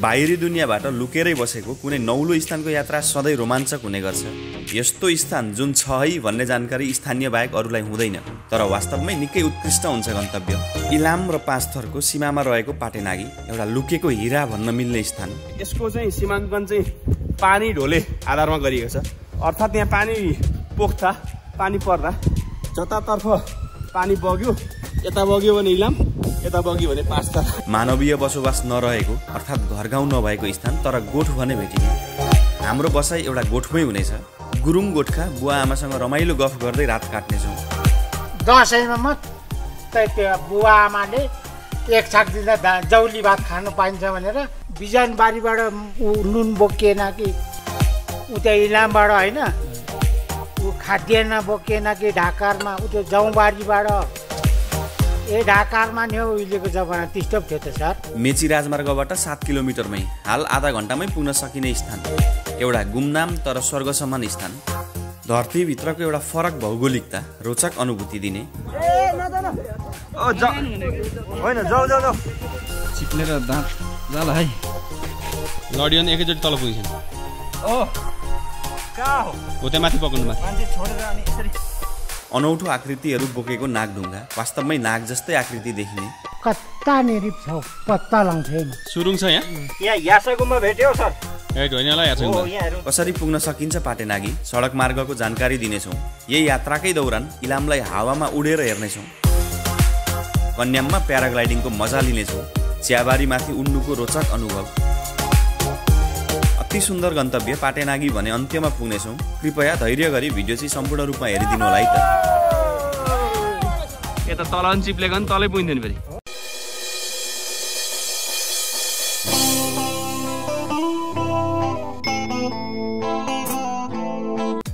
बाहिरी दुनियाँबाट लुकेरै बसेको कुनै नौलो स्थानको यात्रा सधैँ रोमाञ्चक हुने गर्छ। यस्तो स्थान जुन छ है भन्ने जानकारी स्थानीय बाहेक अरूलाई हुँदैन, तर वास्तवमै निकै उत्कृष्ट हुन्छ गन्तव्य। इलाम र पाँचथरको सीमामा रहेको पाटेनागी एउटा लुकेको हिरा भन्न मिल्ने स्थान। यसको चाहिँ सीमाङ्कन चाहिँ पानी ढोले आधारमा गरिएको छ, अर्थात् यहाँ पानी पोख्दा पानी पर्दा जतातर्फ पानी बग्यो, यता बग्यो भने इलाम, यता बग्यो भने पाँचथर। मानवीय बसोबास नरहेको अर्थात् घरगाउँ नभएको स्थान, तर गोठ भने भेटिने। हाम्रो बसाइ एउटा गोठमै हुनेछ। गुरुङ गोठका बुवा आमासँग रमाइलो गफ गर्दै रात काट्नेछौँ। दसैँमा मात्रै त्यो बुवा आमाले एक छाक दिँदा जौली भात खानु पाइन्छ भनेर बिजनबारीबाट नुन बोकिएन कि उता इलामबाट होइन, ऊ खाद्यान्न बोकिएन कि ढाकारमा उता जौबारीबाट। ढाकारमा नि हो उहिलेको जमाना त्यस्तो थियो त सर। मेची राजमार्गबाट 7 किलोमिटरमै हाल आधा घन्टामै पुग्न सकिने स्थान, एउटा गुमनाम तर स्वर्ग समान स्थान। धरतीभित्रको एउटा फरक भौगोलिकता रोचक अनुभूति दिने। चिप्लेर दाँत जाला है। लडियो नि एकैचोटि तल पुगिन्छ। हो त्यहाँ माथि पक्नु माथि अनौठो आकृतिहरू बोकेको नागढुङ्गा वास्तवमै नाग जस्तै आकृति देखिने। कता निरिप छ पत्ता लाउँछैन। सुरुङ छ यहाँ यासगुम्बा भेट्यो सर। कसरी पुग्न सकिन्छ पाटेनागी सडक मार्गको जानकारी दिनेछौँ। यही यात्राकै दौरान इलामलाई हावामा उडेर हेर्नेछौँ। कन्याममा प्याराग्लाइडिङको मजा लिनेछौँ। चियाबारीमाथि उड्नुको रोचक अनुभव। अति सुन्दर गन्तव्य पाटेनागी भने अन्त्यमा पुग्नेछौँ। कृपया धैर्य गरी भिडियो चाहिँ सम्पूर्ण रूपमा हेरिदिनु होला है त। यता तल चिप्लेको नि तलै पुगिँदैन फेरि।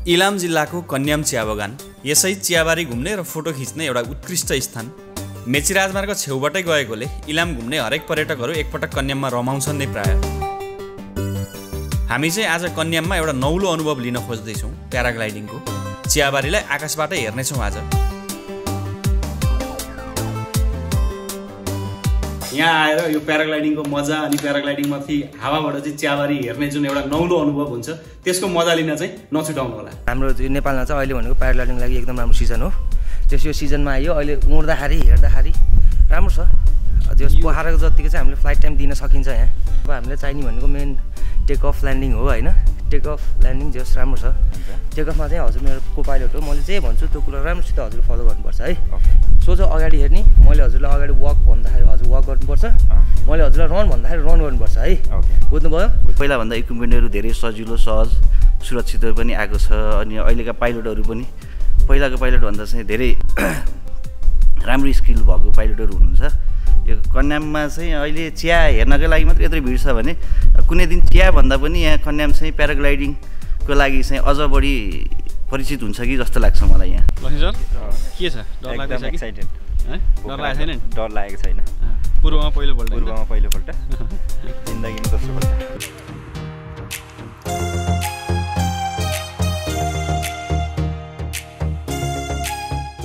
इलाम जिल्लाको कन्याम चिया बगान, यसै चियाबारी घुम्ने र फोटो खिच्ने एउटा उत्कृष्ट स्थान। मेची राजमार्ग छेउबाटै गएकोले इलाम घुम्ने हरेक पर्यटकहरू एकपटक कन्याममा रमाउँछन् नै प्राय। हामी चाहिँ आज कन्याममा एउटा नौलो अनुभव लिन खोज्दैछौँ, प्याराग्लाइडिङको। चियाबारीलाई आकाशबाटै हेर्नेछौँ आज। यहाँ आएर यो प्याराग्लाइडिङको मजा अनि प्याराग्लाइडिङमाथि हावाबाट चाहिँ चियाबारी हेर्ने जुन एउटा नौलो अनुभव हुन्छ त्यसको मजा लिन चाहिँ नछुटाउनु होला। हाम्रो नेपालमा चाहिँ अहिले भनेको प्याराग्लाइडिङको लागि एकदम राम्रो सिजन हो। त्यस यो सिजनमा आयो अहिले उड्दाखेरि हेर्दाखेरि राम्रो छ। त्यो पहाडको जतिको चाहिँ हामीले फ्लाइट टाइम दिन सकिन्छ यहाँ। अब हामीले चाहिने भनेको मेन टेक अफ ल्यान्डिङ हो होइन। टेक अफ ल्यान्डिङ जस राम्रो छ। टेक अफमा चाहिँ हजुर मेरो को पाइलट हो, मैले जे भन्छु त्यो कुरा राम्रोसित हजुर फलो गर्नुपर्छ है। सोझो अगाडि हेर्ने, मैले हजुरलाई अगाडि वक भन्दाखेरि हजुर वक गर्नुपर्छ, मैले हजुरलाई रन भन्दाखेरि रन गर्नुपर्छ है। बुझ्नुभयो? पहिलाभन्दा इक्विपमेन्टहरू धेरै सजिलो सहज सुरक्षित पनि आएको छ। अनि अहिलेका पाइलटहरू पनि पहिलाको पाइलटभन्दा चाहिँ धेरै राम्रो स्किल भएको पाइलटहरू हुनुहुन्छ। यो कन्याममा चाहिँ अहिले चिया हेर्नकै लागि मात्रै यत्रो भिड छ भने कुनै दिन चिया भन्दा पनि यहाँ कन्याम चाहिँ प्याराग्लाइडिङको लागि चाहिँ अझ बढी परिचित हुन्छ कि जस्तो लाग्छ मलाई यहाँ। के छ डर लाग्दैछ कि? एक्साइटेड। डर लागेको छैन? डर लागेको छैन। पूर्वमा पहिलोपल्ट जिन्दगीमा दोस्रो पल्ट।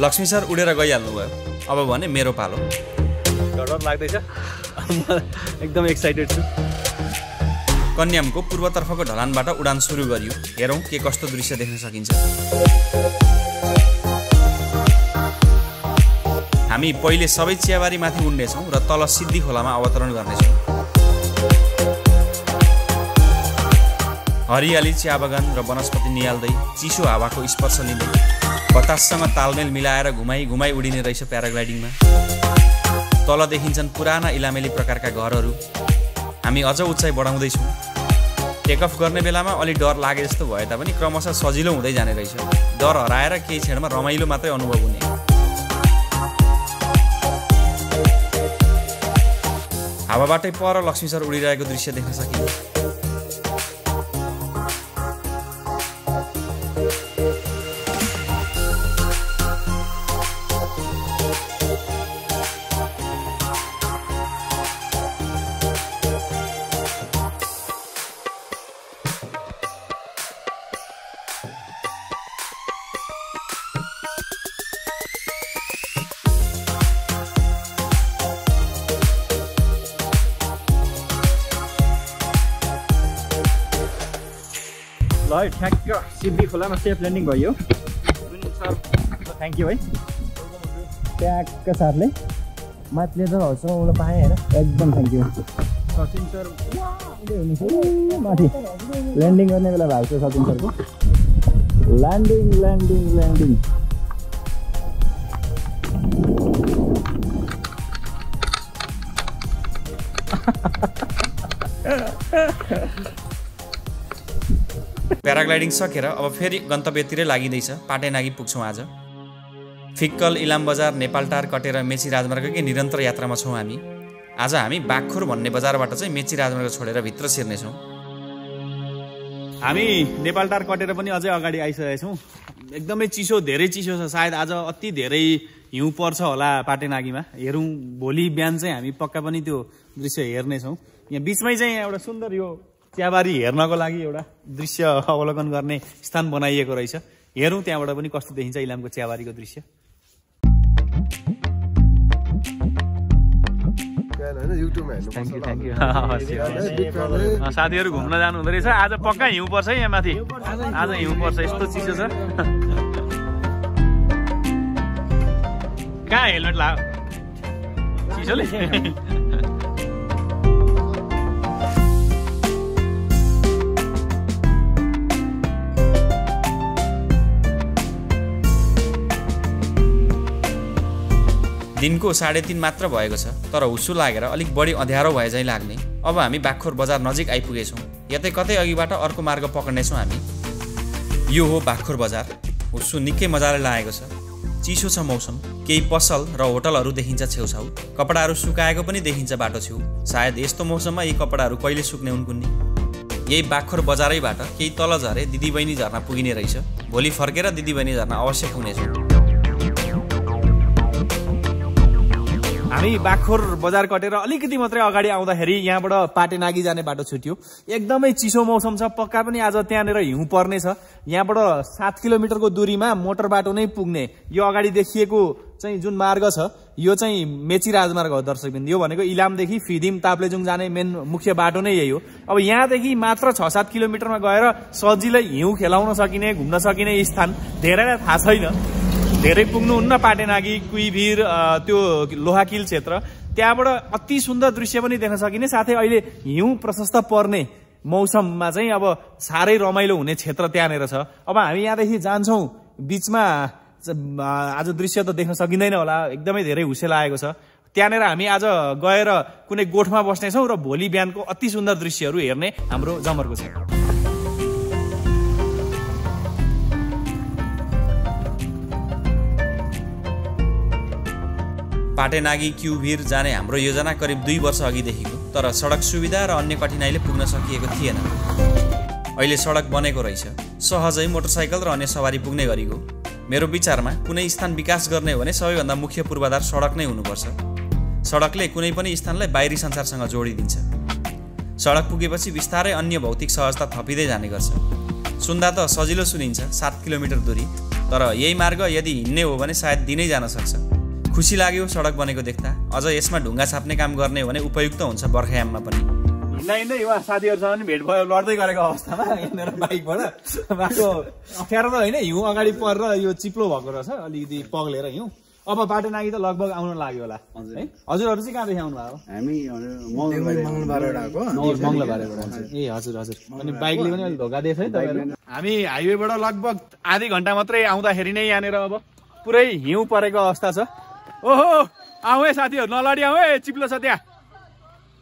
लक्ष्मी सर उडेर गइहाल्नु भयो, अब भने मेरो पालो। डर लाग्दैछ? एकदम एक्साइटेड छु। कन्यामको पूर्वतर्फको ढलानबाट उडान सुरु गरियो। हेरौँ के कस्तो दृश्य देख्न सकिन्छ। हामी पहिले सबै चियाबारीमाथि उड्नेछौँ र तल सिद्धि खोलामा अवतरण गर्नेछौँ। हरियाली चिया बगान र वनस्पति निहाल्दै चिसो हावाको स्पर्श लिँदै बताससँग तालमेल मिलाएर घुमाइ घुमाइ उडिने रहेछ प्याराग्लाइडिङमा। तल देखिन्छन् पुराना इलामेली प्रकारका घरहरू। हामी अझ उचाइ बढाउँदैछौँ। टेकअफ गर्ने बेलामा अलि डर लागे जस्तो भए तापनि क्रमशः सजिलो हुँदै जाने रहेछ। डर हराएर केही क्षणमा रमाइलो मात्रै अनुभव हुने। हावाबाटै पर लक्ष्मी सर उडिरहेको दृश्य देख्न सकिन्छ। है ठ्याक्क सिद्धि खोलामा सेफ ल्यान्डिङ भयो सर थ्याङ्क यू है ट्याक्क सरले माथिले त हौसला पाएँ होइन एकदम थ्याङ्क यू सचिन सर माथि ल्यान्डिङ गर्ने बेला भएको छ सचिन सरको ल्यान्डिङ प्याराग्लाइडिङ सकेर अब फेरि गन्तव्यतिरै लागिँदैछ पाटेनागी पुग्छौँ आज फिक्कल इलाम बजार नेपालटार कटेर मेची राजमार्गकै निरन्तर यात्रामा छौँ हामी आज हामी बाखुर भन्ने बजारबाट चाहिँ मेची राजमार्ग छोडेर भित्र छिर्नेछौँ हामी नेपालटार कटेर पनि अझै अगाडि आइसकेका छौँ एकदमै चिसो धेरै चिसो छ सायद आज अति धेरै हिउँ पर्छ होला पाटेनागीमा हेरौँ भोलि बिहान चाहिँ हामी पक्का पनि त्यो दृश्य हेर्नेछौँ यहाँ बिचमै चाहिँ एउटा सुन्दर यो चियाबारी हेर्नको लागि एउटा दृश्य अवलोकन गर्ने स्थान बनाइएको रहेछ हेरौँ त्यहाँबाट पनि कस्तो देखिन्छ इलामको चियाबारीको दृश्य साथीहरू घुम्न जानु हुँदो रहेछ आज पक्का हिउँ पर्छ है यहाँ माथि आज हिउँ पर्छ यस्तो चिसो छ कहाँ हेलमेट लाग्यो चिसोले दिनको 3:30 मात्र भएको छ तर हुस्सु लागेर अलिक बढी अँध्यारो भए चाहिँ लाग्ने अब हामी बाखुर बजार नजिक आइपुगेछौँ यतै कतै अघिबाट अर्को मार्ग पक्र्नेछौँ हामी यो हो बाखुर बजार हुस्सु निकै मजाले लागेको छ चिसो छ मौसम केही पसल र होटलहरू देखिन्छ छेउछाउ कपडाहरू सुकाएको पनि देखिन्छ बाटो छेउ सायद यस्तो मौसममा यी कपडाहरू कहिले सुक्ने उनकुन्नी यही बाखुर बजारैबाट केही तल झरे दिदीबहिनी झर्ना पुगिने रहेछ भोलि फर्केर दिदीबहिनी झर्ना अवश्य पुग्नेछौँ हामी बाखुर बजार कटेर अलिकति मात्रै अगाडि आउँदाखेरि यहाँबाट पाटेनागी जाने बाटो छुट्यो एकदमै चिसो मौसम छ पक्का पनि आज त्यहाँनिर हिउँ पर्ने छ यहाँबाट 7 किलोमिटरको दूरीमा मोटर बाटो नै पुग्ने यो अगाडि देखिएको चाहिँ जुन मार्ग छ यो चाहिँ मेची राजमार्ग हो दर्शकबिन यो भनेको इलामदेखि फिदिम ताप्लेजुङ जाने मेन मुख्य बाटो नै यही हो अब यहाँदेखि मात्र 6-7 किलोमिटरमा गएर सजिलै हिउँ खेलाउन सकिने घुम्न सकिने स्थान धेरैलाई थाहा छैन धेरै पुग्नुहुन्न पाटेनागी कुइभिर त्यो लोहाकिल क्षेत्र त्यहाँबाट अति सुन्दर दृश्य पनि देख्न सकिने साथै अहिले हिउँ प्रशस्त पर्ने मौसममा चाहिँ अब साह्रै रमाइलो हुने क्षेत्र त्यहाँनिर छ अब हामी यहाँदेखि जान्छौँ बिचमा आज दृश्य त देख्न सकिँदैन होला एकदमै धेरै हुस्से लागेको छ त्यहाँनिर हामी आज गएर कुनै गोठमा बस्नेछौँ र भोलि बिहानको अति सुन्दर दृश्यहरू हेर्ने हाम्रो जमर्को छ पाटेनागी क्युभिर जाने हाम्रो योजना करिब 2 वर्ष अघिदेखिको तर सडक सुविधा र अन्य कठिनाइले पुग्न सकिएको थिएन अहिले सडक बनेको रहेछ सहजै मोटरसाइकल र अन्य सवारी पुग्ने गरेको मेरो विचारमा कुनै स्थान विकास गर्ने हो भने सबैभन्दा मुख्य पूर्वाधार सडक नै हुनुपर्छ सडकले कुनै पनि स्थानलाई बाहिरी संसारसँग जोडिदिन्छ सडक पुगेपछि बिस्तारै अन्य भौतिक सहजता थपिँदै जाने गर्छ सुन्दा त सजिलो सुनिन्छ 7 किलोमिटर दूरी तर यही मार्ग यदि हिँड्ने हो भने सायद दिनै जान सक्छ खुसी लाग्यो सडक बनेको देख्दा अझ यसमा ढुङ्गा छाप्ने काम गर्ने हो भने उपयुक्त हुन्छ बर्खायाममा पनि हिँड्दै उहाँ साथीहरूसँग पनि भेट भयो लड्दै गरेको अवस्थामा यहाँनिर बाइकबाट बाटो अप्ठ्यारो त होइन हिउँ अगाडि परेर यो चिप्लो भएको रहेछ अलिकति पग्लेर हिउँ अब पाटेनागी त लगभग आउन लाग्यो होला है हजुरहरू चाहिँ कहाँदेखि आउनु भएको हामी मङ्गलबारबाट आएको ए हजुर हजुर अनि बाइकले पनि अलिक धोका दिएछ है तपाईँहरू हामी हाइवेबाट लगभग आधी घन्टा मात्रै आउँदाखेरि नै यहाँनिर अब पुरै हिउँ परेको अवस्था छ ओहो आऊ है साथीहरू नलडी आऊ है चिप्लो छ त्यहाँ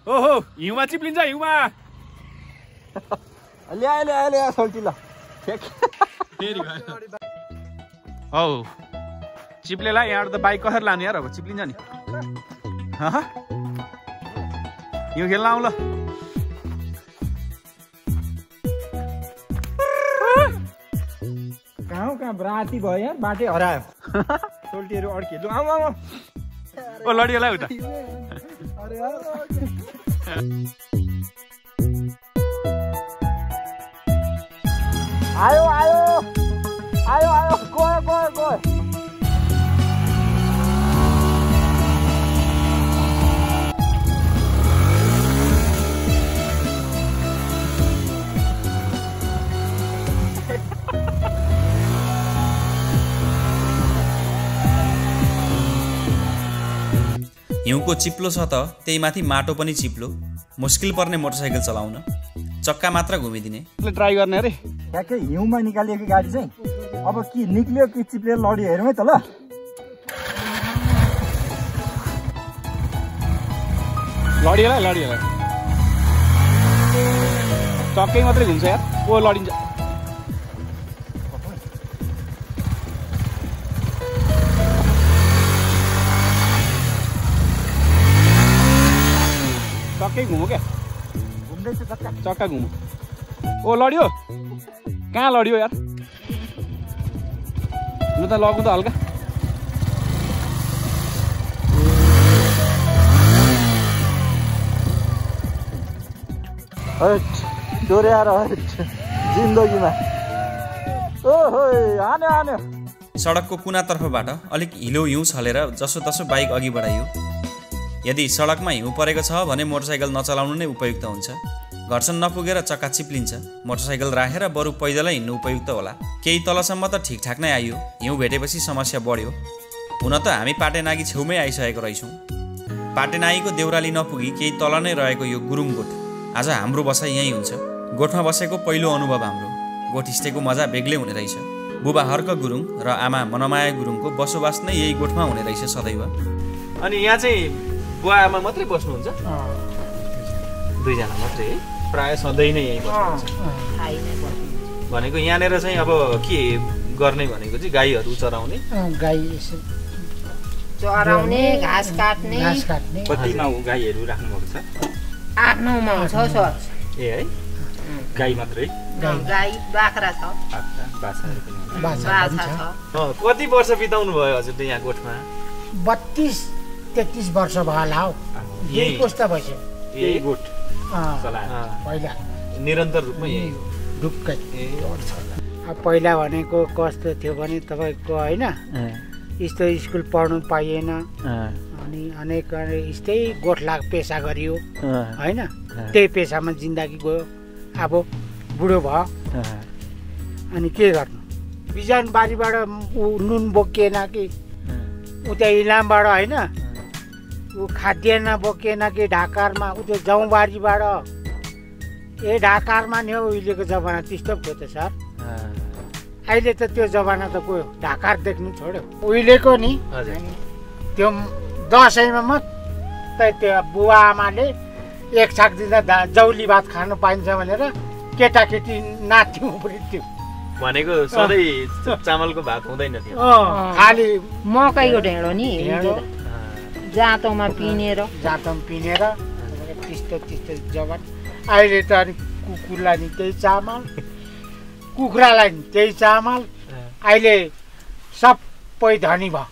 ओहो हिउँमा चिप्लिन्छ हिउँमा ल्या सल्टी ल हौ चिप्लेला यहाँबाट त बाइक कसरी लानु यार अब चिप्लिन्छ नि हिउँ खेल्न आऊ ल कहाँ राति भयो यार बाटै हरायो सोल्टीहरू अड्कियो आऊ आऊ ओ लडियो ला उता आयो आयो आयो आयो गयो गयो गयो हिउँको चिप्लो छ त त्यही माथि माटो पनि चिप्लो, मुस्किल पर्ने मोटरसाइकल चलाउन, चक्का मात्र घुमिदिने। ट्राई गर्ने अरे ठ्याक्कै हिउँमा निकालिएको गाडी चाहिँ अब के निक्लियो कि चिप्लेर लड्यो हेरौँ है त ल। लडियो चक्कै मात्रै घुम्छ यार, ओ लडिन्छ। चक्कै घुमो क्या, घुम्दैछ चक्का घुमो। ओ लड्यो, कहाँ लड्यो यार, लु त लगौँ त हल्का। डोर्याएर जिन्दगीमा ओहो हान्यो। सडकको कुनातर्फबाट अलिक हिलो हिउँ छलेर जसोतसो बाइक अघि बढाइयो। यदि सडकमा हिउँ परेको छ भने मोटरसाइकल नचलाउनु नै उपयुक्त हुन्छ। घरसम्म नपुगेर चक्का चिप्लिन्छ, मोटरसाइकल राखेर बरु पैदलै हिँड्नु उपयुक्त होला। केही तलसम्म त ठिकठाक नै आइयो, हिउँ भेटेपछि समस्या बढ्यो। हुन त हामी पाटेनागी छेउमै आइसकेको रहेछौँ। पाटेनागीको देउराली नपुगी केही तल नै रहेको यो गुरुङ गोठ। आज हाम्रो बसाइ यहीँ हुन्छ। गोठमा बसेको पहिलो अनुभव हाम्रो। गोठ स्टेको मजा बेग्लै हुने रहेछ। बुबा हर्क गुरुङ र आमा मनमाया गुरुङको बसोबास नै यही गोठमा हुने रहेछ सदैव। अनि यहाँ चाहिँ बुवा आमा मात्रै बस्नुहुन्छ? दुईजना मात्रै है, प्रायः सधैँ नै यहीँ बस्नुहुन्छ। भनेको यहाँनिर चाहिँ अब के गर्ने भनेको चाहिँ गाईहरू चराउने? गाई चराउने, घाँस काट्ने। कति गाईहरू राख्नुभएको छ? 8-9 माउ छ सर। ए है, गाई मात्रै? गाई बाख्रा छ, बाछा छ। कति वर्ष बिताउनु भयो हजुरले यहाँ गोठमा? 32-33 वर्ष भयो होला हौ। यही कस्तो भइसक्यो, यही गोठ पहिला निरन्तर रूपमा यही हो ढुक्कै। अब पहिला भनेको कस्तो थियो भने तपाईँको होइन, यस्तो स्कुल पढ्नु पाइएन, अनि अनेक यस्तै गोठला पेसा गरियो होइन। त्यही पेसामा जिन्दगी गयो। अब बुढो भयो अनि के गर्नु, बिजन बारीबाट नुन बोकिएन कि उता इलामबाट होइन, ऊ खाद्यान्न बोकिएन कि ढाकारमा उता जौबारीबाट। ए ढाकारमा नि हो उहिलेको जमाना त्यस्तो थियो त सर। अहिले त त्यो जमाना त गयो, ढाकार देख्नु छोड्यो। उहिलेको नि त्यो दसैँमा मात्रै त्यो बुवा आमाले एक छाक दिँदा जौली भात खानु पाइन्छ भनेर केटाकेटी नाच्थ्यौँ उफ्रिन्थ्यौँ। भनेको सधैँ चामलको भात हुँदैन थियो, खालि मकैको ढेँडो नि जाँतोमा पिनेर त्यस्तो जवान। अहिले त अनि कुकुरलाई नि त्यही चामल, कुखुरालाई नि त्यही चामल। अहिले सबै धनी भयो।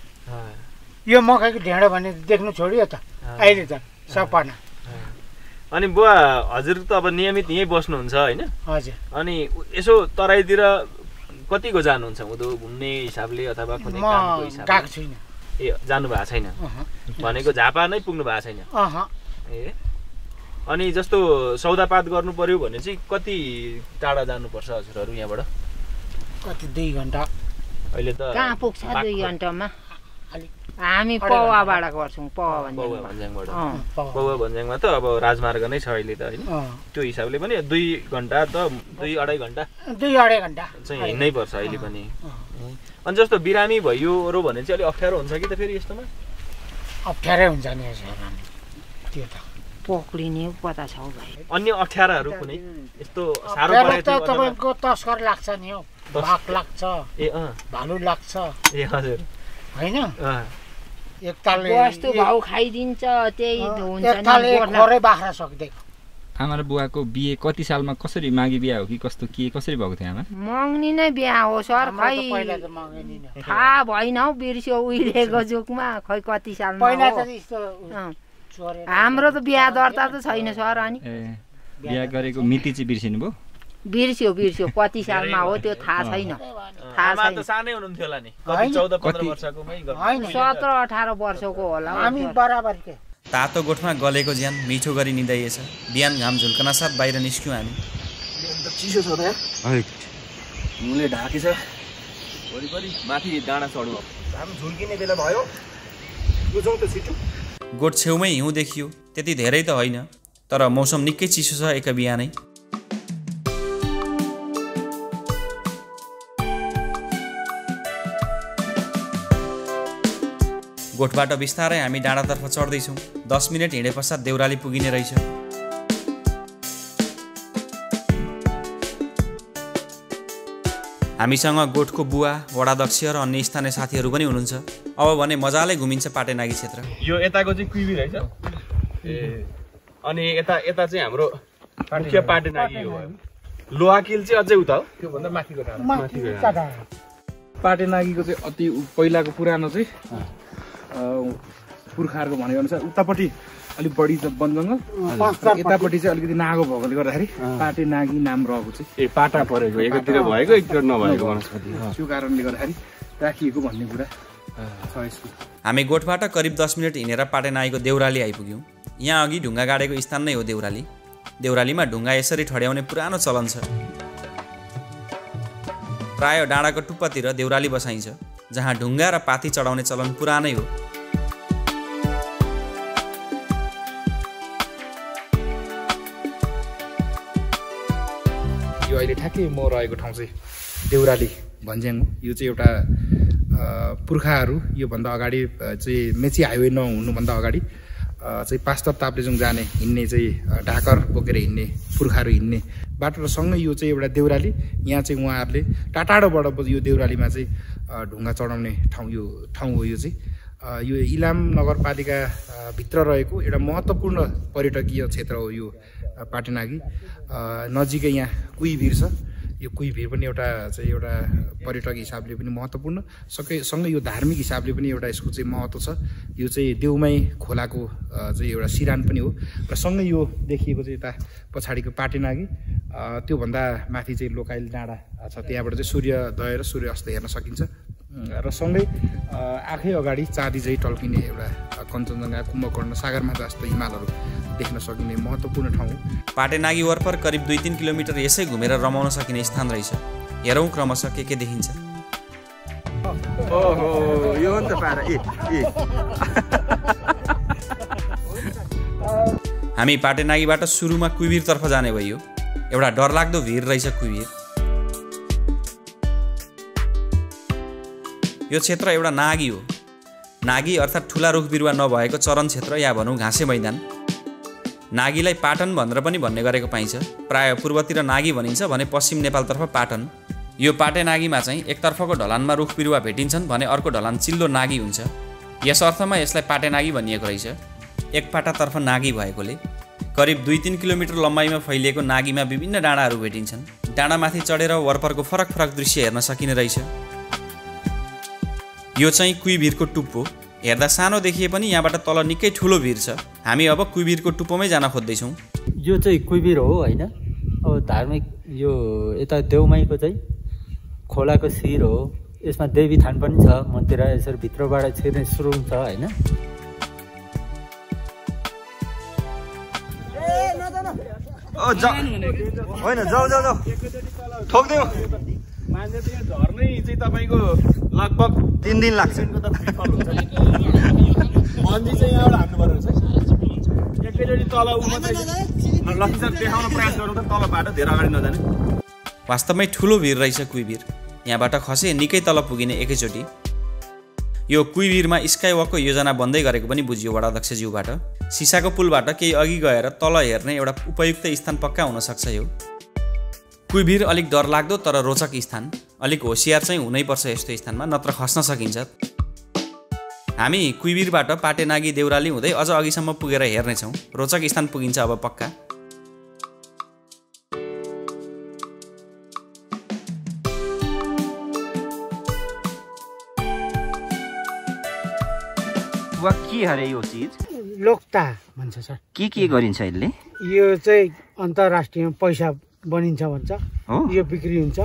यो मकैको ढेँडो भने देख्नु छोड्यो त अहिले त सपना। अनि बुवा हजुर त अब नियमित यहीँ बस्नुहुन्छ होइन? हजुर। अनि यसो तराईतिर कतिको जानुहुन्छ उँधो घुम्ने हिसाबले अथवा कुनै कामको हिसाबले? गएको छुइनँ। ए जानु भएको छैन? भनेको झापा नै पुग्नु भएको छैन? ए अनि जस्तो सौदापात गर्नु पर्यो भने चाहिँ कति टाढा जानुपर्छ हजुरहरू यहाँबाट? कति 2 घन्टा। अहिले त कहाँ पुग्छ 2 घन्टामा? हामी पौवाबाट गर्छौँ, पौवा भन्ज्याङबाट। पौवा भन्ज्याङमा त अब राजमार्ग नै छ अहिले त होइन? त्यो हिसाबले पनि 2 घन्टा त 2-2.5 घन्टा 2-2.5 घन्टा चाहिँ हिँड्नै पर्छ अहिले पनि। अनि जस्तो बिरामी भइयोहरू भने चाहिँ अलिक अप्ठ्यारो हुन्छ कि त फेरि यस्तोमा? अप्ठ्यारै हुन्छ नि त्यो त पक्रिने पता छ भाइ। अन्य अप्ठ्याराहरू कुनै यस्तो साह्रो परेको त तपाईँको तस्कर लाग्छ नि हौ, बाघ लाग्छ, भालु लाग्छ। ए हजुर होइन, एकताल वस्तु भाउ खाइदिन्छ त्यही हुन्छ नि। एकताल खोरै बाख्रा सक्दैन। आमा र बुवाको बिहे कति सालमा कसरी मागी बिहा हो कि कस्तो के कसरी भएको थियो आमा? मङ्गनी नै बिहा हो सर, खै थाहा भएन हौ, बिर्स्यो उहिलेको जुगमा खै कति सालमा हो। हाम्रो त बिहा दर्ता त छैन सर। अनि बिहा गरेको मिति चाहिँ बिर्सिनु भयो? बिर्स्यो कति सालमा हो त्यो थाहा छैन। आमा त सानै हुनुहुन्थ्यो होला नि, कति 14-15 वर्षकोमै? हैन 17-18 वर्षको होला। हामी बराबर के तातो गोठमा गलेको ज्यान मिठो गरी निदाइएछ। बिहान घाम झुल्कन साथ बाहिर निस्क्यौँ हामी। चिसो छ त यार, हिउँले ढाकेछ वरिपरि, माथि डाँडा चढ्नु घाम झुल्किने बेला भयो। यो जाउँ त छिटो। गोठ छेउमै हिउँ देखियो। त्यति धेरै त होइन, तर मौसम निकै चिसो छ एक बिहानै। गोठबाट बिस्तारै हामी डाँडातर्फ चढ्दैछौँ। 10 मिनट हिँडे पश्चात देउराली पुगिने रहेछ। हामीसँग गोठको बुवा, वडाध्यक्ष र अन्य स्थानीय साथीहरू पनि हुनुहुन्छ। अब भने मजाले घुमिन्छ पाटेनागी क्षेत्र। यो यताको चाहिँ कुइबिर है ए, अनि यता चाहिँ हाम्रो मुख्य पाटेनागी हो। लोहाकिल चाहिँ अझै उता हो, त्योभन्दा माथिको डाँडा। पाटेनागीको चाहिँ अति पहिलाको पुरानो चाहिँ पुर्खाहरूको भनेको अनुसार उतापट्टि अलिक बढी वन जङ्गल, यतापट्टि चाहिँ अलिकति नागो भएकोले गर्दाखेरि पाटेनागी नाम रहेको चाहिँ ए पाटा परेको, एकातिर भएको एकतिर नभएको वनस्पति, त्यो कारणले गर्दाखेरि राखिएको भन्ने कुरा छ यसको। हामी गोठबाट करिब 10 मिनट हिँडेर पाटेनागीको देउराली आइपुग्यौँ। यहाँ अघि ढुङ्गा गाडेको स्थान नै हो देउराली। देउरालीमा ढुङ्गा यसरी ठड्याउने पुरानो चलन छ। प्राय डाँडाको टुप्पातिर देउराली बसाइन्छ, जहाँ ढुङ्गा र पाती चढाउने चलन पुरानै हो। यो अहिले ठ्याक्कै म रहेको ठाउँ चाहिँ देउराली भन्ज्याङ हो। यो चाहिँ एउटा पुर्खाहरू योभन्दा अगाडि चाहिँ मेची हाइवे नहुनुभन्दा अगाडि चाहिँ पास्तर ताप्लेजुङ जाने हिँड्ने चाहिँ ढाकर बोकेर हिँड्ने पुर्खाहरू हिँड्ने बाटो र सँगै यो चाहिँ एउटा देउराली। यहाँ चाहिँ उहाँहरूले टाढाबाट यो देउरालीमा चाहिँ ढुङ्गा चढाउने ठाउँ हो। यो चाहिँ यो इलाम नगरपालिका भित्र रहेको एउटा महत्त्वपूर्ण पर्यटकीय क्षेत्र हो यो पाटेनागी। नजिकै यहाँ कुइभिर छ। यो कुइभिर पनि एउटा पर्यटक हिसाबले पनि महत्त्वपूर्ण, सँगै यो धार्मिक हिसाबले पनि एउटा यसको चाहिँ महत्त्व छ। यो चाहिँ देउमाई खोलाको चाहिँ एउटा सिरान पनि हो र सँगै यो देखिएको चाहिँ यता पछाडिको पाटेनागी, त्योभन्दा माथि चाहिँ लोकाइल डाँडा छ। त्यहाँबाट चाहिँ सूर्योदय र सूर्यास्त हेर्न सकिन्छ र सँगै आँखै अगाडि चाँदी चाहिँ टल्किने एउटा कञ्चनजङ्घा, कुम्भकर्ण, सागरमाथा जस्तो हिमालहरू देख्न सकिने महत्त्वपूर्ण ठाउँ हो। पाटेनागी वरपर करिब 2-3 किलोमिटर यसै घुमेर रमाउन सकिने स्थान रहेछ। हेरौँ क्रमशः के देखिन्छ। ओहो, यो हो नि त पारा। हामी पाटेनागीबाट सुरुमा कुइभिरतर्फ जाने भइयो। एउटा डरलाग्दो भिर रहेछ कुइभिर। यो क्षेत्र एउटा नागी हो। नागी अर्थात् ठुला रुख बिरुवा नभएको चरन क्षेत्र या भनौँ घाँसे मैदान। नागीलाई पाटन भनेर पनि भन्ने गरेको पाइन्छ। प्राय पूर्वतिर नागी भनिन्छ भने पश्चिम नेपालतर्फ पाटन। यो पाटेनागीमा चाहिँ एकतर्फको ढलानमा रुख बिरुवा भेटिन्छन् भने अर्को ढलान चिल्लो नागी हुन्छ। यस अर्थमा यसलाई पाटेनागी भनिएको रहेछ। एक पाटातर्फ नागी भएकोले करिब 2-3 किलोमिटर लम्बाइमा फैलिएको नागीमा विभिन्न डाँडाहरू भेटिन्छन्। डाँडामाथि चढेर वरपरको फरक फरक दृश्य हेर्न सकिने रहेछ। यो चाहिँ कुइभिरको टुप्पो। हेर्दा सानो देखिए पनि यहाँबाट तल निकै ठुलो भिर छ। हामी अब कुइभिरको टुप्पोमै जान खोज्दैछौँ। यो चाहिँ कुइभिर हो होइन। अब धार्मिक यो यता देउमाईको चाहिँ खोलाको शिर हो। यसमा देवी थान पनि छ। मन्दिर यसरी भित्रबाट छिर्ने सुरुङ छ होइन। होइन जाऊ ठोक्दिउँ। मान्छे त यहाँ झर्नै चाहिँ तपाईँको लगभग 3 दिन लाग्छ। बन्दी चाहिँ यहाँबाट हान्नुपर्ने हुन्छ। एकैचोटि तल लक्ष्मीसर देखाउन प्रयास गरौँ त तलबाट धेरै अगाडि नजाने। वास्तवमै ठुलो भिर रहेछ कुइभिर। यहाँबाट खसे निकै तल पुगिने एकैचोटि। यो कुइभिरमा स्काइवकको योजना बन्दै गरेको पनि बुझियो वडाध्यक्षज्यूबाट। सिसाको पुलबाट केही अघि गएर तल हेर्ने एउटा उपयुक्त स्थान पक्का हुनसक्छ यो। कुइभिर अलिक डरलाग्दो तर रोचक स्थान। अलिक होसियार चाहिँ हुनैपर्छ यस्तो स्थानमा, नत्र खस्न सकिन्छ। हामी कुइभिरबाट पाटेनागी देउराली हुँदै अझ अघिसम्म पुगेर हेर्नेछौँ। रोचक स्थान पुगिन्छ अब पक्का। वा के अरे यो चिज? लोक्ता भन्छ सर। के गरिन्छ यसले? यो चाहिँ अन्तर्राष्ट्रिय पैसा बनिन्छ भन्छ। यो बिक्री हुन्छ।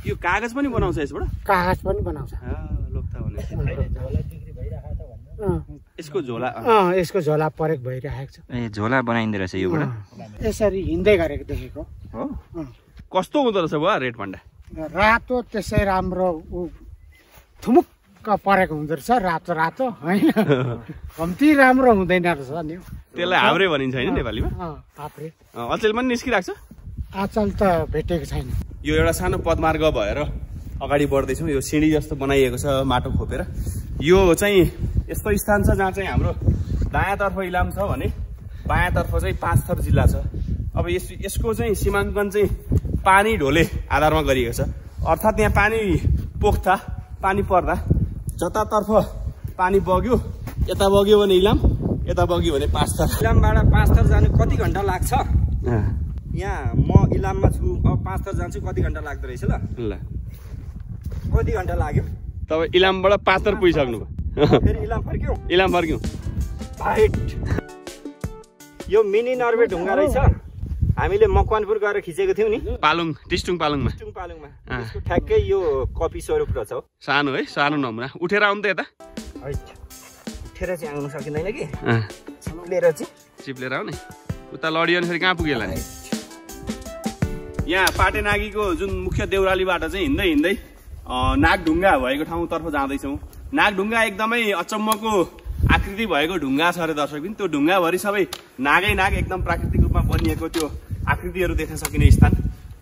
यो कागज पनि बनाउँछ यसबाट? कागज पनि बनाउँछ। लोक्ता भने यसको झोला यसको झोला परेक भइरहेको छ। ए झोला बनाइँदो रहेछ योबाट। यसरी हिँड्दै गरेको देखेको हो। कस्तो हुँदो रहेछ बुवा रेट भन्दा? रातो त्यसै राम्रो थुमुक्क परेको हुँदो रहेछ रातो रातो होइन कम्ती राम्रो हुँदैन रहेछ नि त्यसलाई हाब्रे भनिन्छ होइन नेपालीमा हाब्रे अचेल पनि निस्किरहेको छ आचल त भेटेको छैन यो एउटा सानो पदमार्ग भएर अगाडि बढ्दैछौँ यो सिँढी जस्तो बनाइएको छ माटो खोपेर यो चाहिँ यस्तो स्थान छ जहाँ चाहिँ हाम्रो दायाँतर्फ इलाम छ भने बायाँतर्फ चाहिँ पाँचथर जिल्ला छ अब यसको चाहिँ सीमाङ्कन चाहिँ पानी ढोले आधारमा गरिएको छ अर्थात् यहाँ पानी पोख्दा पानी पर्दा जतातर्फ पानी बग्यो यता बग्यो भने इलाम यता बग्यो भने पाँचथर इलामबाट पाँचथर जानु कति घन्टा लाग्छ यहाँ म इलाममा छु अब पाँचथर जान्छु कति घन्टा लाग्दो रहेछ ल कति घन्टा लाग्यो तपाईँ इलामबाट पाँचथर पुगिसक्नु भयो फेरि इलाम फर्क्यौँ भाइट यो मिनी नर्वे ढुङ्गा रहेछ हामीले मकवानपुर गएर खिचेको थियौँ नि पालुङ टिस्टुङ पालुङमा यसको ठ्याक्कै यो कपी स्वरूप रहेछ हौ सानो है सानो नमुना उठेर आउनु त यता उठेर चाहिँ आउनु सकिँदैन कि चिप्लेर आउने उता लडियो भने फेरि कहाँ पुगेला नि यहाँ पाटेनागीको जुन मुख्य देउरालीबाट चाहिँ हिँड्दै हिँड्दै नागढुङ्गा भएको ठाउँतर्फ जाँदैछौँ नागढुङ्गा एकदमै अचम्मको आकृति भएको ढुङ्गा छ अरे दर्शकबिन त्यो ढुङ्गाभरि सबै नागै नाग एकदम प्राकृतिक रूपमा बनिएको त्यो आकृतिहरू देख्न सकिने स्थान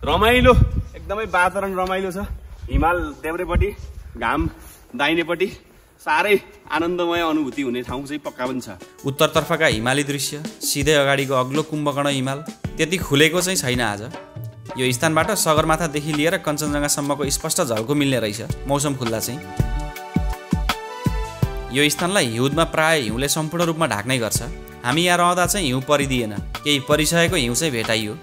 रमाइलो एकदमै वातावरण रमाइलो छ हिमाल देब्रेपट्टि घाम दाहिनेपट्टि साह्रै आनन्दमय अनुभूति हुने ठाउँ चाहिँ पक्का पनि छ उत्तरतर्फका हिमाली दृश्य सिधै अगाडिको अग्लो कुम्भकर्ण हिमाल त्यति खुलेको चाहिँ छैन आज यो स्थानबाट सगरमाथादेखि लिएर कञ्चनजङ्घासम्मको स्पष्ट झल्को मिल्ने रहेछ मौसम खुल्दा चाहिँ यो स्थानलाई हिउँदमा प्राय हिउँले सम्पूर्ण रूपमा ढाक्ने गर्छ हामी यहाँ रहँदा चाहिँ हिउँ परिदिएन केही परिसकेको हिउँ चाहिँ भेटाइयो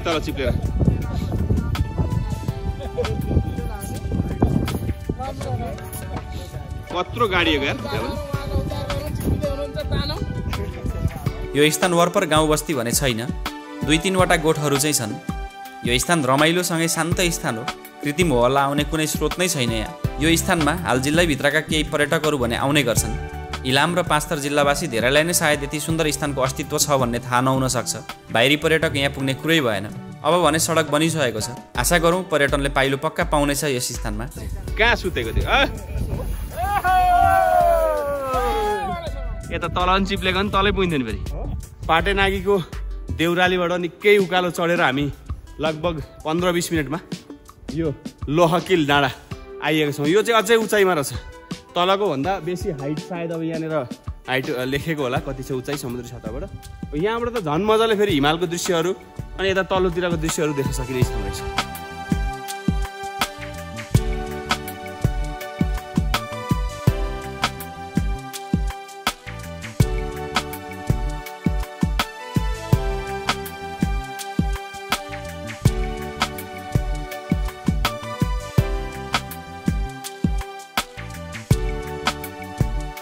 तल चिप्लेर कत्रो गाडी यो स्थान वरपर गाउँ बस्ती भने छैन 2-3वटा गोठहरू चाहिँ छन् यो स्थान रमाइलोसँगै शान्त स्थान हो कृत्रिम होहल्ला आउने कुनै स्रोत नै छैन यहाँ यो स्थानमा हाल जिल्लाभित्रका केही पर्यटकहरू भने आउने गर्छन् इलाम र पाँचथर जिल्लावासी धेरैलाई नै सायद यति सुन्दर स्थानको अस्तित्व छ भन्ने थाहा नहुन सक्छ बाहिरी पर्यटक यहाँ पुग्ने कुरै भएन अब भने सडक बनिसकेको छ आशा गरौँ पर्यटनले पाइलो पक्का पाउनेछ यस स्थानमा कहाँ सुतेको थियो यता तल चिप्लेको नि तलै पुगिँदैन फेरि पाटेनागीको देउरालीबाट निकै उकालो चढेर हामी लगभग 15-20 मिनटमा यो लोहकिल डाँडा आइएको छौँ यो चाहिँ अझै उचाइमा रहेछ तलको भन्दा बेसी हाइट सायद अब यहाँनिर हाइट लेखेको होला कति छ उचाइ समुद्री सतहबाट यहाँबाट त झन् मजाले फेरि हिमालको दृश्यहरू अनि यता तल्लोतिरको दृश्यहरू देख्न सकिने स्थान रहेछ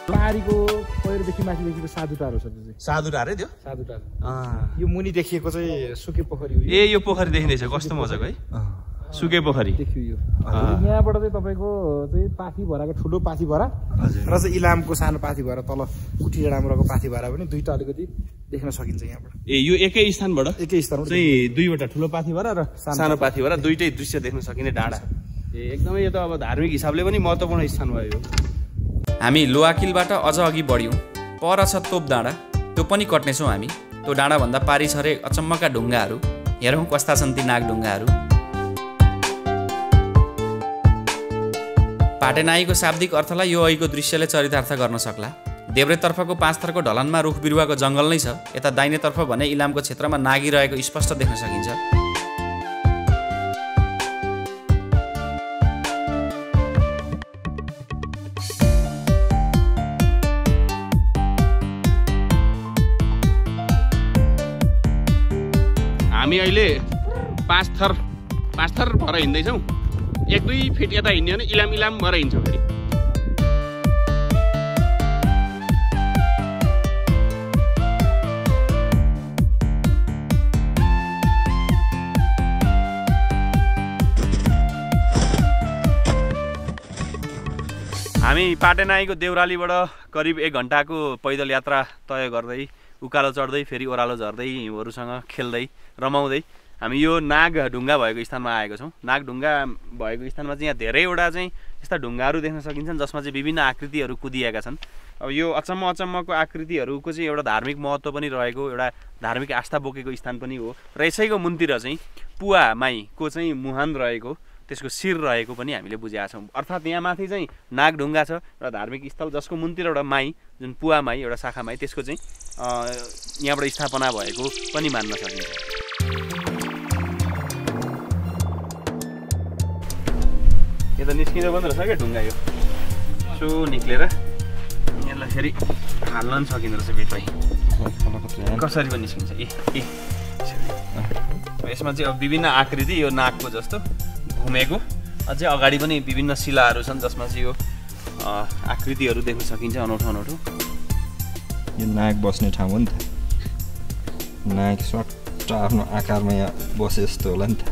पाहाडीको पहिरोदेखि माथिदेखिको साधुटारो छ त्यो चाहिँ साधुटारै त्यो साधुटारो यो मुनि देखिएको चाहिँ सुके पोखरी हो ए यो पोखरी देखिँदैछ कस्तो मजाको है सुके पोखरी देखियो यो यहाँबाट चाहिँ तपाईँको चाहिँ पाथी भराको ठुलो पाथी भरा र चाहिँ इलामको सानो पाथी भरा तल कुटी डाँडामुराको पाथी भरा पनि दुईटा अलिकति देख्न सकिन्छ यहाँबाट ए यो एकै स्थानबाट चाहिँ दुईवटा ठुलो पाथी भरा र सानो पाथी भरा दुईटै दृश्य देख्न सकिने डाँडा ए एकदमै यो त अब धार्मिक हिसाबले पनि महत्त्वपूर्ण स्थान भयो हामी लोहाकिलबाट अझ अघि बढ्यौँ पर छ तोप डाँडा त्यो पनि कट्नेछौँ हामी त्यो डाँडाभन्दा पारी छ रे अचम्मका ढुङ्गाहरू हेरौँ कस्ता छन् ती नागढुङ्गाहरू पाटेनागीको शाब्दिक अर्थलाई यो अहिको दृश्यले चरितार्थ गर्न सक्ला देब्रेतर्फको पाँचथरको ढलानमा रुख बिरुवाको जङ्गल नै छ यता दाहिनेतर्फ भने इलामको क्षेत्रमा नागी रहेको स्पष्ट देख्न सकिन्छ हामी अहिले पाँचथर भएर हिँड्दैछौँ 1-2 फिट यता हिँड्यो भने इलाम भएर हिँड्छौँ फेरि हामी पाटेनागीको देउरालीबाट करिब 1 घन्टाको पैदल यात्रा तय गर्दै उकालो चढ्दै फेरि ओह्रालो झर्दै हिउँहरूसँग खेल्दै रमाउँदै हामी यो नागढुङ्गा भएको स्थानमा आएको छौँ नागढुङ्गा भएको स्थानमा चाहिँ यहाँ धेरैवटा चाहिँ यस्ता ढुङ्गाहरू देख्न सकिन्छन् जसमा चाहिँ विभिन्न आकृतिहरू कुदिएका छन्। अब यो अचम्मको आकृतिहरूको चाहिँ एउटा धार्मिक महत्त्व पनि रहेको, एउटा धार्मिक आस्था बोकेको स्थान पनि हो र यसैको मुनतिर चाहिँ पुवा माईको चाहिँ मुहान रहेको, त्यसको शिर रहेको पनि हामीले बुझेका छौँ। अर्थात् यहाँ माथि चाहिँ नागढुङ्गा छ, एउटा धार्मिक स्थल जसको मुनतिर एउटा माई, जुन पुवा माई, एउटा शाखा माई, त्यसको चाहिँ यहाँबाट स्थापना भएको पनि मान्न सकिन्छ। यो त निस्किँदै पनि रहेछ क्या ढुङ्गा, यो यसो निक्लेर यसलाई फेरि हाल्न पनि सकिँदो रहेछ भित्रै, कसरी पनि निस्किन्छ। यसमा चाहिँ अब विभिन्न आकृति, यो नागको जस्तो घुमेको, अझै अगाडि पनि विभिन्न शिलाहरू छन् जसमा चाहिँ यो आकृतिहरू देख्न सकिन्छ अनौठो। यो नाग बस्ने ठाउँ हो नि त, नाग सट्ट आफ्नो आकारमा यहाँ बसे जस्तो होला नि त।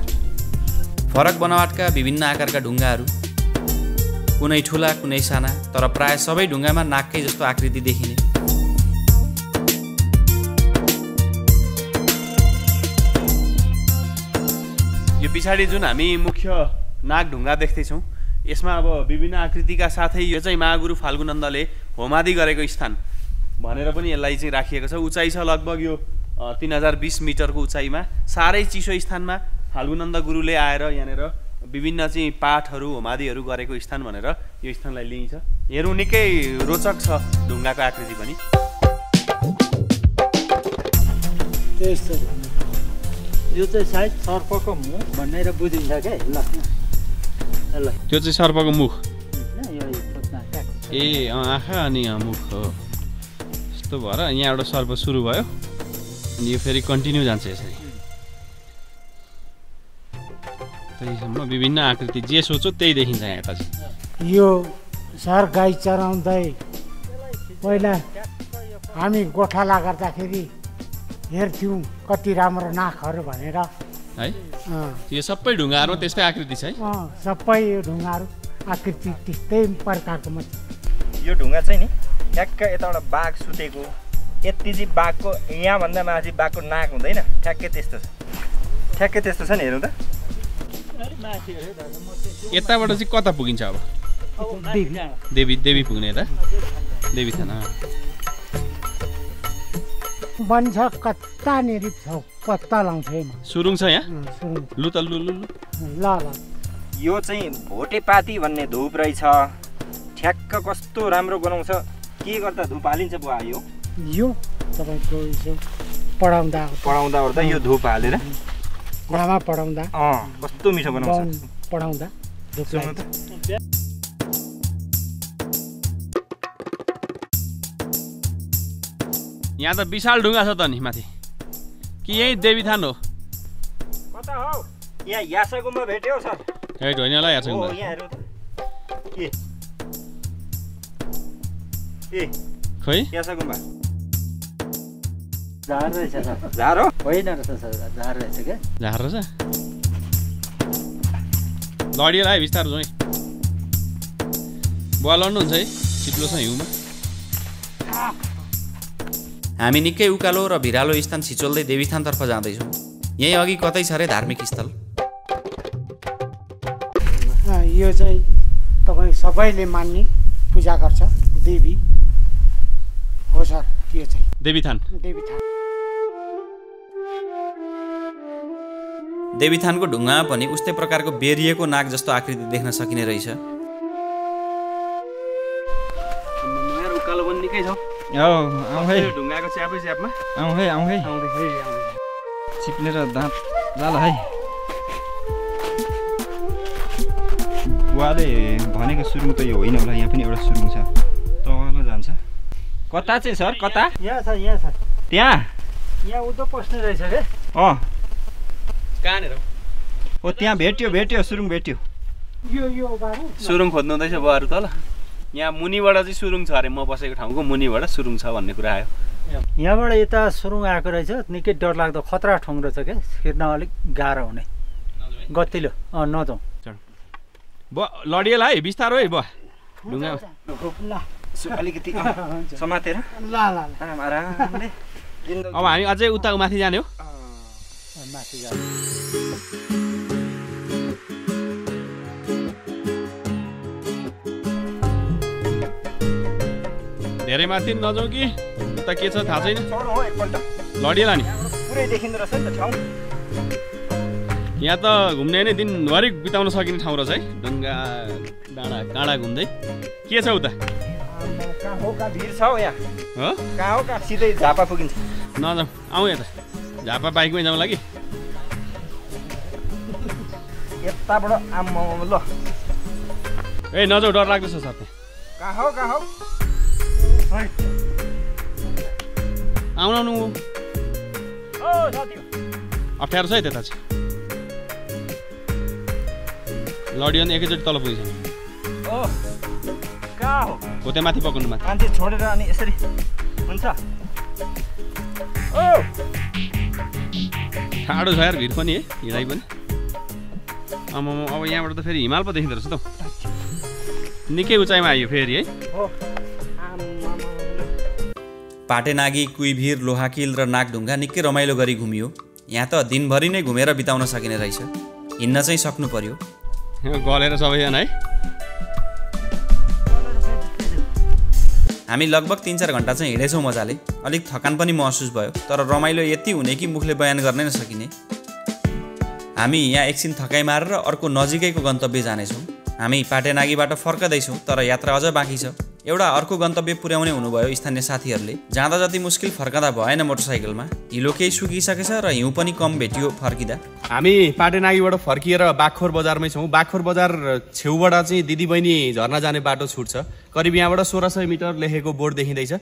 फरक बनावटका विभिन्न आकारका ढुङ्गाहरू, कुनै ठुला कुनै साना, तर प्राय सबै ढुङ्गामा नागकै जस्तो आकृति देखिने। यो पछाडि जुन हामी मुख्य नाग ढुङ्गा देख्दैछौँ, यसमा अब विभिन्न आकृतिका साथै यो चाहिँ महागुरु फाल्गुनन्दले होमादि गरेको स्थान भनेर पनि यसलाई चाहिँ राखिएको छ। उचाइ छ लगभग यो 3020 मिटरको उचाइमा, साह्रै चिसो स्थानमा फाल्गुनन्द गुरुले आएर यहाँनिर विभिन्न चाहिँ पाठहरू होमादिहरू गरेको स्थान भनेर यो स्थानलाई लिइन्छ। हेरौँ, निकै रोचक छ ढुङ्गाको आकृति पनि। यो चाहिँ सायद सर्पको मुख भनेर बुझिन्छ क्या। ल त्यो चाहिँ सर्पको मुख, ए आँखा अनि मुख हो। यस्तो भएर यहाँ एउटा सर्प सुरु भयो अनि यो फेरि कन्टिन्यू जान्छ यसरी। त्यहीसम्म विभिन्न आकृति जे सोचो त्यही देखिन्छ यहाँ यता चाहिँ। यो सर गाई चराउँदै पहिला हामी गोठाला गर्दाखेरि हेर्थ्यौँ कति राम्रो नाकहरू भनेर है। यो सबै ढुङ्गाहरू त्यस्तै आकृति छ है। सबै यो ढुङ्गाहरू आकृति त्यस्तै प्रकारको मात्र। यो ढुङ्गा चाहिँ नि ठ्याक्क यताबाट बाघ सुतेको, यति चाहिँ बाघको यहाँभन्दा माथि बाघको नाक हुँदैन, ठ्याक्कै त्यस्तो छ, ठ्याक्कै त्यस्तो छ नि। हेर्नु त यताबाट चाहिँ कता पुगिन्छ अब? देवी पुग्ने यता देवी थाना बन्छ कतानिर छ, पत्ता लाउँछ सुरुङ छ यहाँ। लु त लु ल। यो चाहिँ भोटेपाती भन्ने धुप रहेछ, ठ्याक्क कस्तो राम्रो गनाउँछ। के गर्दा धुप हालिन्छ बुवा? यो तपाईँको पढाउँदा ओर्दा यो धुप हालेर लामा पढाउँदा कस्तो मिठो बनाउँछ। पढाउँदा यहाँ त विशाल ढुङ्गा छ त नि माथि, कि यही देवीथान हो? कता हो? यहाँ यासागुम्बा भेट्यो सर। हेट होइन होला यासागुम्बा। खोइ यासागुम्बा झार रहेछ सर। झार हो? होइन रहेछ सर, झार रहेछ क्या। झार रहेछ? लडिएला है बिस्तारो जाउँ। बुवा लड्नुहुन्छ है, चिप्लो छ हिउँमा। हामी निकै उकालो र भिरालो स्थान छिचोल्दै देवीस्थानतर्फ जाँदैछौँ। यहीँ अघि कतै छ अरे धार्मिक स्थल। यो चाहिँ तपाईँ सबैले मान्ने पूजा गर्छ देवी हो सर। यो चाहिँ देवीथान। देवीथानको ढुङ्गामा पनि उस्तै प्रकारको बेरिएको नाग जस्तो आकृति देख्न सकिने रहेछ। उकालो पनि निकै छ। ढुङ्गाको च्यापमा आउँ है चिप्लेर दाँत जाल है। बुवाले भनेको सुरुङ त यो होइन होला, यहाँ पनि एउटा सुरुङ छ, तल जान्छ। कता चाहिँ सर? कता? यहाँ छ त्यहाँ उँधो पस्ने रहेछ क्या। कहाँनिर हो? त्यहाँ भेट्यो सुरुङ भेट्यो। यो सुरुङ खोज्नु हुँदैछ बुवाहरू तल। यहाँ मुनिबाट चाहिँ सुरुङ छ अरे, म बसेको ठाउँको मुनिबाट सुरुङ छ भन्ने कुरा आयो। यहाँबाट यता सुरुङ आएको रहेछ, निकै डरलाग्दो खतरा ठाउँ रहेछ क्या, छिर्न अलिक गाह्रो हुने गतिलो। नजाउँ बुवा, लडिएला है, बिस्तारो है बुवा। ढुङ्गा अलिकति समातेर आरामले। अब हामी अझै उता माथि जाने हो। माथि जाने धेरै माथि नजाउँ कि उता के छ थाहा छैन। चढौँ हो एकपल्ट। लडिएला नि पुरै देखिँदो रहेछ नि त ठाउँ। यहाँ त घुम्ने नै दिनभरि बिताउन सकिने ठाउँ रहेछ है। ढुङ्गा डाँडा काँडा घुम्दै के छ उता? कहाँ हो कहाँ भिड छ हौ यहाँ। हो कहाँ हो कहाँ सिधै झापा पुगिन्छ। नजाउँ आउँ यता झापा बाइकमै जाउँ लागि। यताबाट आम्मा ल ए नजाउँ डर लाग्दैछ सर। कहाँ हो कहाँ हो। आउनु आउनु ओ साथी अप्ठ्यारो छ है त्यता चाहिँ। लडियो भने एकैचोटि तल पुगिन्छ। ओ कहाँ हो त्यहाँ माथि पकाउनु माथि मान्छे छोडेर अनि यसरी हुन्छ। ओ ठाडो छ यार भिड पनि है हिँडाइ पनि। अब यहाँबाट त फेरि हिमाल पो देखिँदो रहेछ त। निकै उचाइमा आयो फेरि है। पाटेनागी, कुइभिर, लोहाकिल र नागढुङ्गा निकै रमाइलो गरी घुमियो। यहाँ त दिनभरि नै घुमेर बिताउन सकिने रहेछ। हिँड्न चाहिँ सक्नु पर्यो गलेर सबैजना है। हामी लगभग 3-4 घन्टा चाहिँ हिँडेछौँ मजाले। अलिक थकान पनि महसुस भयो तर रमाइलो यति हुने कि मुखले बयान गर्नै नसकिने। हामी यहाँ एकछिन थकाइ मारेर अर्को नजिकैको गन्तव्य जानेछौँ। हामी पाटेनागीबाट फर्कदैछौँ तर यात्रा अझ बाँकी छ। एउटा अर्को गन्तव्य पुर्याउने हुनुभयो स्थानीय साथीहरूले। जाँदा जति मुस्किल फर्कँदा भएन मोटरसाइकलमा। हिलो केही सुकिसकेछ र हिउँ पनि कम भेटियो फर्किँदा। हामी पाटेनागीबाट फर्किएर बागखोर बजारमै छौँ। बागखोर बजार छेउबाट चाहिँ दिदीबहिनी झर्ना जाने बाटो छुट्छ। करिब यहाँबाट 1600 मिटर लेखेको बोर्ड देखिँदैछ।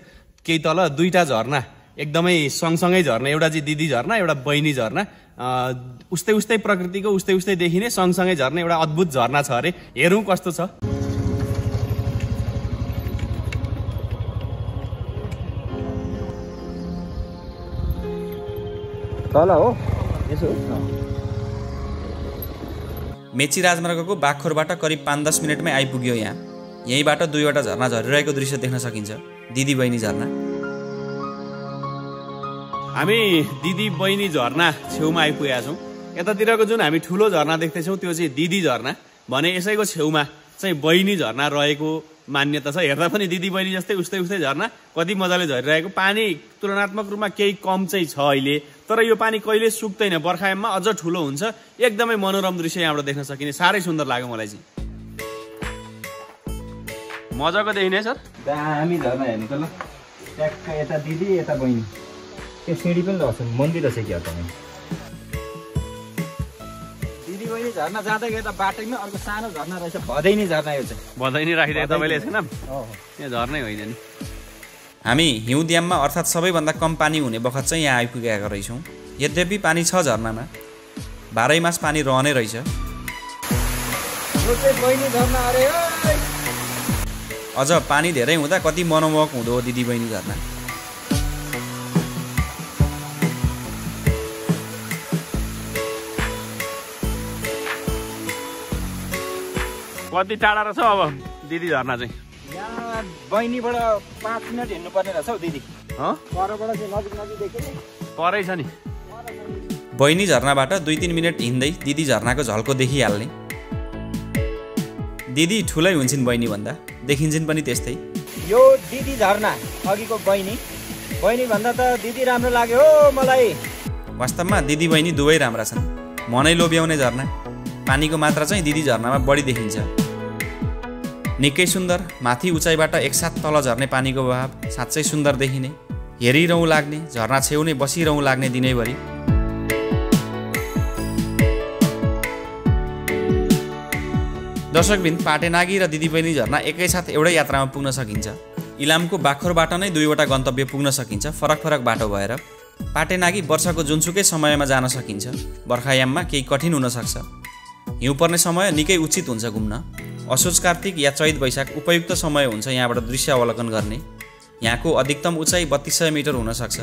केही तल 2टा झर्ना एकदमै सँगसँगै झर्ना, एउटा चाहिँ दिदी झर्ना एउटा बहिनी झर्ना। उस्तै उस्तै प्रकृतिको उस्तै उस्तै देखिने सँगसँगै झर्ने एउटा अद्भुत झर्ना छ अरे। हेरौँ कस्तो छ। तल हो यसो। मेची राजमार्गको बागखोरबाट करिब 5-10 मिनटमै आइपुग्यो यहाँ। यहीँबाट 2वटा झर्ना झरिरहेको दृश्य देख्न सकिन्छ। दिदी बहिनी झर्ना। हामी दिदी बहिनी झर्ना छेउमा आइपुगेका छौँ। यतातिरको जुन हामी ठुलो झर्ना देख्दैछौँ त्यो चाहिँ दिदी झर्ना भने यसैको छेउमा चाहिँ बहिनी झर्ना रहेको मान्यता छ। हेर्दा पनि दिदी बहिनी जस्तै उस्तै उस्तै झर्ना कति मजाले झरिरहेको। पानी तुलनात्मक रूपमा केही कम चाहिँ छ अहिले तर यो पानी कहिले सुक्दैन। बर्खायाममा अझ ठुलो हुन्छ। एकदमै मनोरम दृश्य यहाँबाट देख्न सकिने। साह्रै सुन्दर लाग्यो मलाई चाहिँ। मजाको देखिने सर। दामी झर्ना हेर्नु त ल। ट्याक्क यता दिदी यता बहिनी। त्यो सिँढी पनि रहेछ मन्दिर रहेछ क्या त। दिदी बहिनी झर्ना जाँदै गयो त बाटैमा अर्को सानो झर्ना रहेछ भदैनी झर्ना। यो चाहिँ भदैनी राखिदिए तपाईँले यसको नाम। यहाँ झर्नै होइन नि। हामी हिउँद्याममा अर्थात् सबैभन्दा कम पानी हुने बखत चाहिँ यहाँ आइपुगेका रहेछौँ। यद्यपि पानी छ झर्नामा। 12 मास पानी रहने रहेछ। अझ पानी धेरै हुँदा कति मनमोहक हुँदो हो दिदी बहिनी झर्ना। कति टाढा रहेछ अब दिदी झर्ना चाहिँ। यहाँ बहिनीबाट 5 मिनट हिँड्नु पर्ने रहेछ हौ दिदी। परबाट चाहिँ नजिक नजिक देख्यो परै छ नि। बहिनी झर्नाबाट 2-3 मिनट हिँड्दै दिदी झर्नाको झल्को देखिहाल्ने। दिदी ठुलै हुन्छन् बहिनी भन्दा, देखिन्छन् पनि त्यस्तै। यो दिदी झर्ना अघिको बहिनी भन्दा त दिदी राम्रो लाग्यो हो मलाई। वास्तवमा दिदी बहिनी दुवै राम्रा छन्। मनै लोभ्याउने झर्ना। पानीको मात्रा चाहिँ दिदी झर्नामा बढी देखिन्छ। निकै सुन्दर। माथि उचाइबाट एकसाथ तल झर्ने पानीको बहाव साँच्चै सुन्दर देखिने। हेरिरहँ लाग्ने, झर्ना छेउ नै बसिरहँ लाग्ने दिनैभरि। दर्शकबिन, पाटेनागी र दिदीबहिनी झर्ना एकैसाथ एउटै यात्रामा पुग्न सकिन्छ। इलामको बाखोरबाट नै 2वटा गन्तव्य पुग्न सकिन्छ फरक फरक बाटो भएर। पाटेनागी वर्षको जुनसुकै समयमा जान सकिन्छ। बर्खायाममा केही कठिन हुन सक्छ। हिउँ पर्ने समय निकै उचित हुन्छ घुम्न। असोज कार्तिक या चैत वैशाख उपयुक्त समय हुन्छ यहाँबाट दृश्य अवलोकन गर्ने। यहाँको अधिकतम उचाइ 3200 मिटर हुन सक्छ।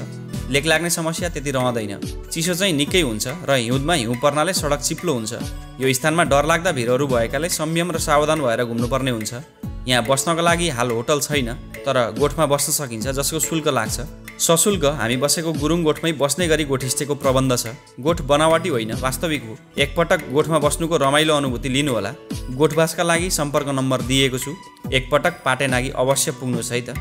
लेक लाग्ने समस्या त्यति रहँदैन। चिसो चाहिँ निकै हुन्छ र हिउँदमा हिउँ पर्नाले सडक चिप्लो हुन्छ। यो स्थानमा डरलाग्दा भिरहरू भएकाले संयम र सावधान भएर घुम्नुपर्ने हुन्छ। यहाँ बस्नको लागि हाल होटल छैन तर गोठमा बस्न सकिन्छ जसको शुल्क लाग्छ। सशुल्क हामी बसेको गुरुङ गोठमै बस्ने गरी गोठिस्टेको प्रबन्ध छ। गोठ बनावटी होइन, वास्तविक हो। एकपटक गोठमा बस्नुको रमाइलो अनुभूति लिनुहोला। गोठवासका लागि सम्पर्क नम्बर दिएको छु। एकपटक पाटेनागी अवश्य पुग्नुहोस् है त।